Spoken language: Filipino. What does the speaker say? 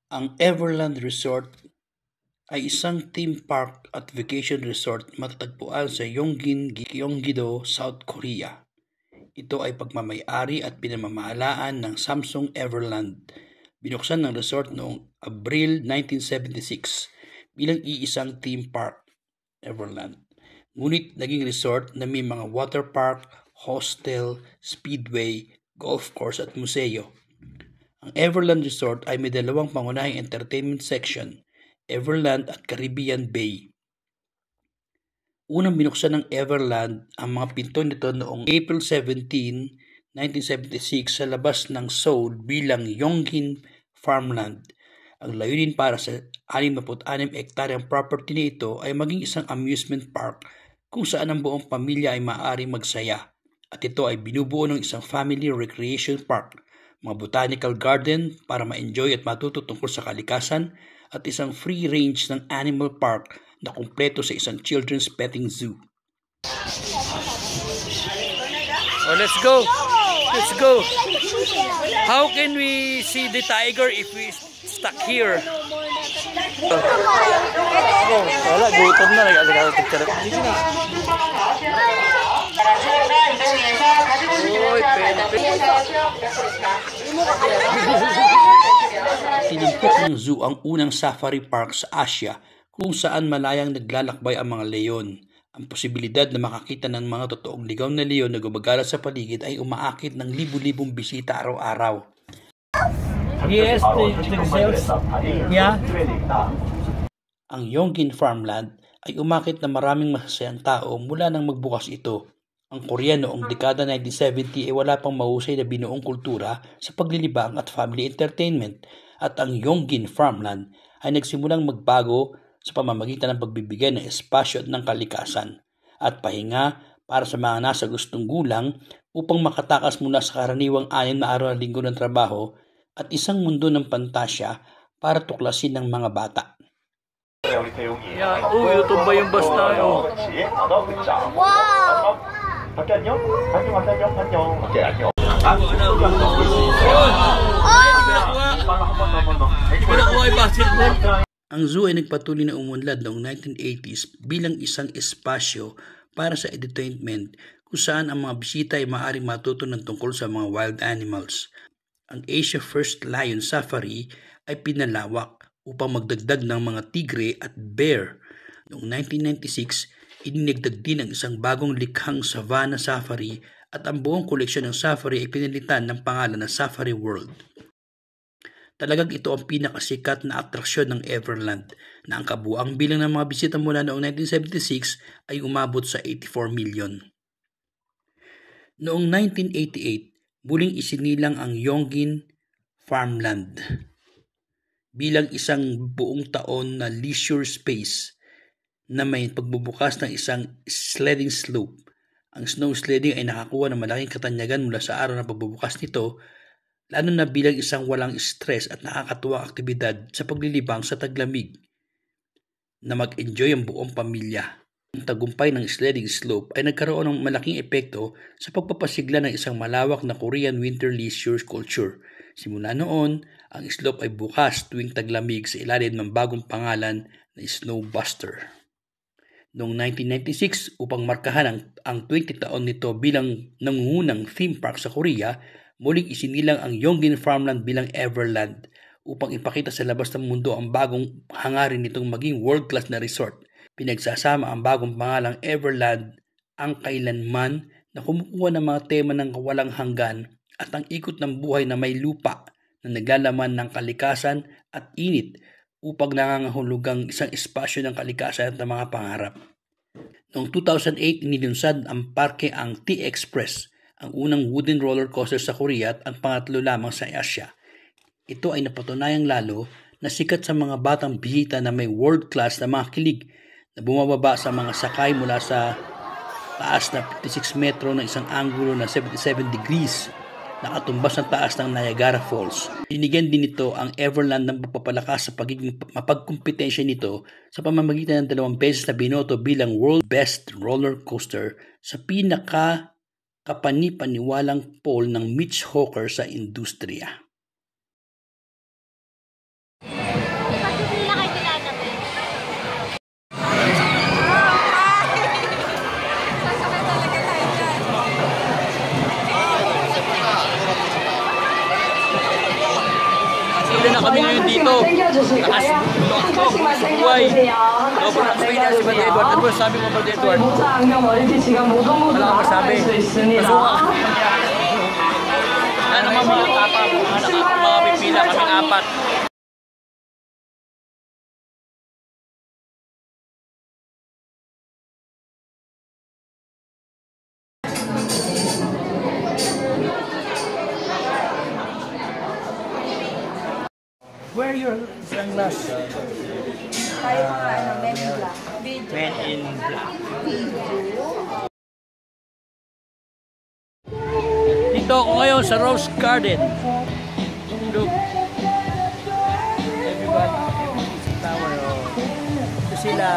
Ang Everland Resort ay isang theme park at vacation resort matatagpuan sa Yongin, Gyeonggi-do, South Korea. Ito ay pagmamay-ari at pinamamahalaan ng Samsung Everland. Binuksan ng resort noong Abril 1976 bilang iisang theme park, Everland. Ngunit naging resort na may mga water park, hostel, speedway, golf course at museo. Ang Everland Resort ay may dalawang pangunahing entertainment section, Everland at Caribbean Bay. Unang binuksan ng Everland ang mga pinto nito noong April 17, 1976 sa labas ng Seoul bilang Yongin Farmland. Ang layunin para sa 66 ektaryang property nito ay maging isang amusement park kung saan ang buong pamilya ay maaaring magsaya, at ito ay binubuo ng isang family recreation park, mga botanical garden para ma-enjoy at matuto tungkol sa kalikasan, at isang free-range ng animal park na kumpleto sa isang children's petting zoo. Oh, let's go! Let's go! How can we see the tiger if we stuck here? Oh, wala, gutom na. Nag-picture. Uy, Tinimpok ng zoo ang unang safari park sa Asia kung saan malayang naglalakbay ang mga leon. Ang posibilidad na makakita ng mga totoong ligaw na leon na gumagala sa paligid ay umaakit ng libu-libong bisita araw-araw. Yes, yeah. Ang Yongin Farmland ay umakit na maraming masasayang tao mula nang magbukas ito. Ang Korea noong dekada 1970 ay wala pang mahusay na binuong kultura sa paglilibang at family entertainment, at ang Yongin Farmland ay nagsimulang magbago sa pamamagitan ng pagbibigay ng espasyo at ng kalikasan at pahinga para sa mga nasa gustong gulang upang makatakas mula sa karaniwang 6 na araw na linggo ng trabaho at isang mundo ng pantasya para tuklasin ng mga bata. Yeah, YouTube ba yung bus na yun? Wow! Ang zoo ay nagpatuloy na umunlad noong 1980s bilang isang espasyo para sa entertainment kung saan ang mga bisita ay maaaring matuto ng tungkol sa mga wild animals. Ang Asia First Lion Safari ay pinalawak upang magdagdag ng mga tigre at bear. Noong 1996, idinagdag din ang isang bagong likhang Savannah Safari at ang buong koleksyon ng safari ay pinalitan ng pangalan na Safari World. Talagang ito ang pinakasikat na atraksyon ng Everland na ang kabuang bilang ng mga bisita mula noong 1976 ay umabot sa 84 million. Noong 1988, muling isinilang ang Yongin Farmland bilang isang buong taon na leisure space na may pagbubukas ng isang sledding slope. Ang snow sledding ay nakakuha ng malaking katanyagan mula sa araw na pagbubukas nito, lalo na bilang isang walang stress at nakakatuwang aktibidad sa paglilibang sa taglamig na mag-enjoy ang buong pamilya. Ang tagumpay ng sledding slope ay nagkaroon ng malaking epekto sa pagpapasigla ng isang malawak na Korean winter leisure culture. Simula noon, ang slope ay bukas tuwing taglamig sa ilalim ng bagong pangalan na Snowbuster. Noong 1996, upang markahan ang 20 taon nito bilang nangungunang theme park sa Korea, muling isinilang ang Yongin Farmland bilang Everland upang ipakita sa labas ng mundo ang bagong hangarin nitong maging world-class na resort. Pinagsasama ang bagong pangalang Everland ang kailanman na kumukuha ng mga tema ng kawalang hanggan at ang ikot ng buhay na may lupa na naglalaman ng kalikasan at init upang nangangahulugang isang espasyo ng kalikasan at ng mga pangarap. Noong 2008, inilunsad ang parke ang T-Express, ang unang wooden roller coaster sa Korea at ang pangatlo lamang sa Asia. Ito ay napatunayang lalo na sikat sa mga batang bisita na may world-class na mga kilig na bumababa sa mga sakay mula sa taas na 56 metro na isang anggulo na 77 degrees. Nakatumbas ng taas ng Niagara Falls. Dinigyan din nito ang Everland ng pagpapalakas sa pagiging mapagkumpetensya nito sa pamamagitan ng 2 beses na binoto bilang World Best Roller Coaster sa pinaka-kapani-paniwalang poll ng Mitch Hawker sa industriya. kami ngayon dito. Buhay. Sobrang experience si Brother Edward. Ano sabi mo, Brother Edward? Wala ka masabi. Masuka. Yan naman mga tapa, mga pipila kaming apat. Where your sunglasses? Tayo mga Men in Black. Men in Black. Dito ako ngayon sa Rose Garden. Look. Everybody. Tower. Ito sila.